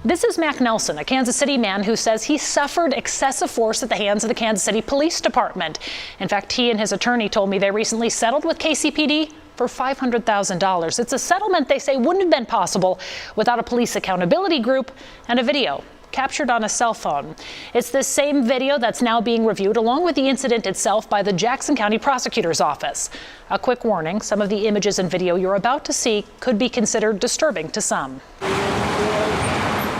This is Mac Nelson, a Kansas City man who says he suffered excessive force at the hands of the Kansas City Police Department. In fact, he and his attorney told me they recently settled with KCPD for $500,000. It's a settlement they say wouldn't have been possible without a police accountability group and a video captured on a cell phone. It's this same video that's now being reviewed along with the incident itself by the Jackson County Prosecutor's Office. A quick warning, some of the images and video you're about to see could be considered disturbing to some.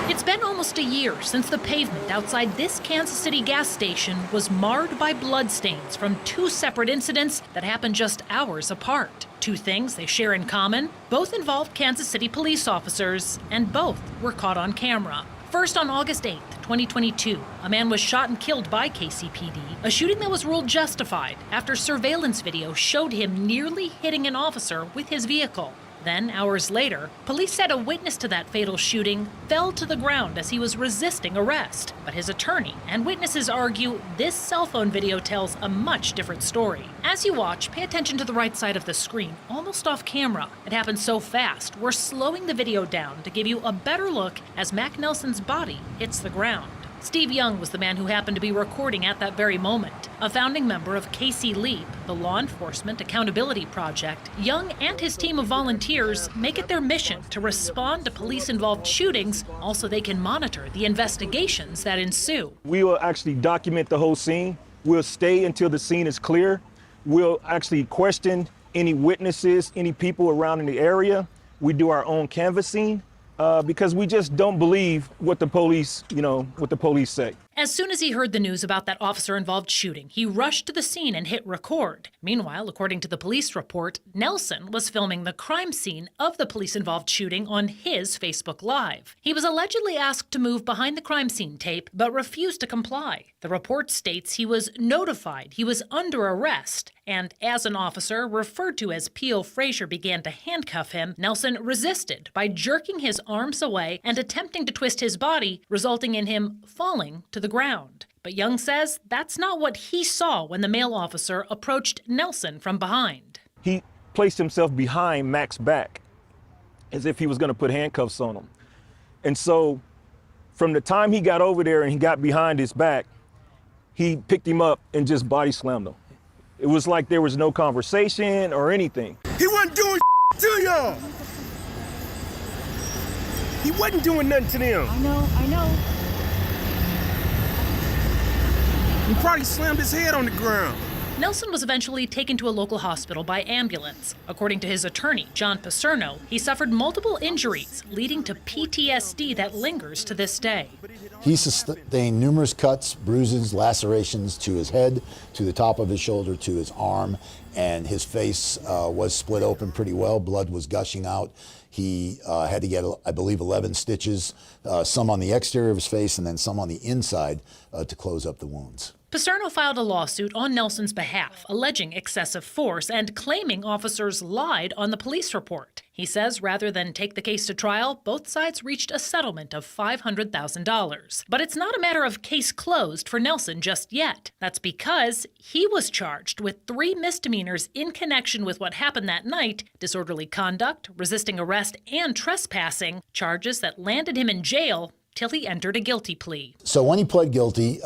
It's been almost a year since the pavement outside this Kansas City gas station was marred by bloodstains from two separate incidents that happened just hours apart. Two things they share in common: both involved Kansas City police officers, and both were caught on camera. First, on August 8th, 2022, a man was shot and killed by KCPD, a shooting that was ruled justified after surveillance video showed him nearly hitting an officer with his vehicle. Then, hours later, police said a witness to that fatal shooting fell to the ground as he was resisting arrest. But his attorney and witnesses argue this cell phone video tells a much different story. As you watch, pay attention to the right side of the screen, almost off camera. It happened so fast, we're slowing the video down to give you a better look as Mac Nelson's body hits the ground. Steve Young was the man who happened to be recording at that very moment. A founding member of KC LEAP, the Law Enforcement Accountability Project, Young and his team of volunteers make it their mission to respond to police-involved shootings, also they can monitor the investigations that ensue. We will actually document the whole scene. We'll stay until the scene is clear. We'll actually question any witnesses, any people around in the area. We do our own canvassing. Because we just don't believe what the police, what the police say. As soon as he heard the news about that officer-involved shooting, he rushed to the scene and hit record. Meanwhile, according to the police report, Nelson was filming the crime scene of the police-involved shooting on his Facebook Live. He was allegedly asked to move behind the crime scene tape, but refused to comply. The report states he was notified he was under arrest, and as an officer, referred to as P.O. Frazier, began to handcuff him, Nelson resisted by jerking his arms away and attempting to twist his body, resulting in him falling to the ground. But Young says that's not what he saw when the male officer approached Nelson from behind. He placed himself behind Mac's back as if he was going to put handcuffs on him. And so from the time he got over there and he got behind his back, he picked him up and just body slammed him. It was like there was no conversation or anything. He wasn't doing to y'all. He wasn't doing nothing to them. I know. He probably slammed his head on the ground. Nelson was eventually taken to a local hospital by ambulance. According to his attorney, John Paserno, he suffered multiple injuries, leading to PTSD that lingers to this day. He sustained numerous cuts, bruises, lacerations to his head, to the top of his shoulder, to his arm, and his face was split open pretty well. Blood was gushing out. He had to get, I believe, 11 stitches, some on the exterior of his face and then some on the inside to close up the wounds. Paserno filed a lawsuit on Nelson's behalf, alleging excessive force and claiming officers lied on the police report. He says rather than take the case to trial, both sides reached a settlement of $500,000. But it's not a matter of case closed for Nelson just yet. That's because he was charged with 3 misdemeanors in connection with what happened that night: disorderly conduct, resisting arrest, and trespassing, charges that landed him in jail till he entered a guilty plea. So when he pled guilty,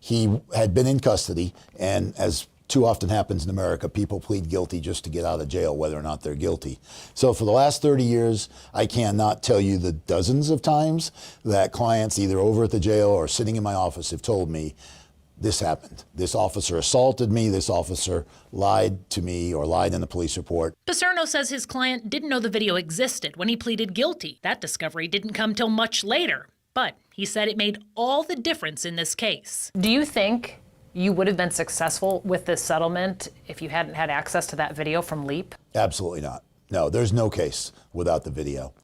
he had been in custody, and as too often happens in America, people plead guilty just to get out of jail, whether or not they're guilty. So for the last 30 years, I cannot tell you the dozens of times that clients, either over at the jail or sitting in my office, have told me, this happened. This officer assaulted me. This officer lied to me or lied in the police report. Paserno says his client didn't know the video existed when he pleaded guilty. That discovery didn't come till much later. But he said it made all the difference in this case. Do you think you would have been successful with this settlement if you hadn't had access to that video from LEAP? Absolutely not. No, there's no case without the video.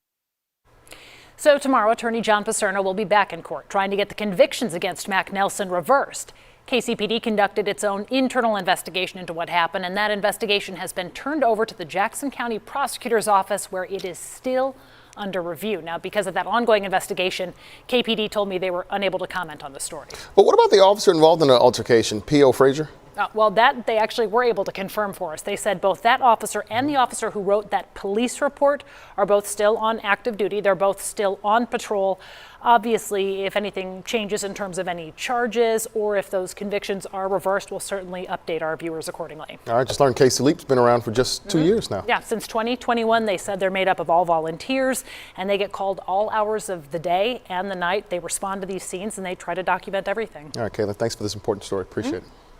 So tomorrow, attorney John Paserno will be back in court trying to get the convictions against Mac Nelson reversed. KCPD conducted its own internal investigation into what happened, and that investigation has been turned over to the Jackson County Prosecutor's Office, where it is still under review. Now, because of that ongoing investigation, KPD told me they were unable to comment on the story. But what about the officer involved in the altercation, P.O. Frazier? Well, that they actually were able to confirm for us. They said both that officer and the officer who wrote that police report are both still on active duty. They're both still on patrol. Obviously, if anything changes in terms of any charges or if those convictions are reversed, we'll certainly update our viewers accordingly. All right, just learned Casey Leap's been around for just 2 years now. Yeah, since 2021, they said they're made up of all volunteers and they get called all hours of the day and the night. They respond to these scenes and they try to document everything. All right, Caitlin, thanks for this important story. Appreciate it.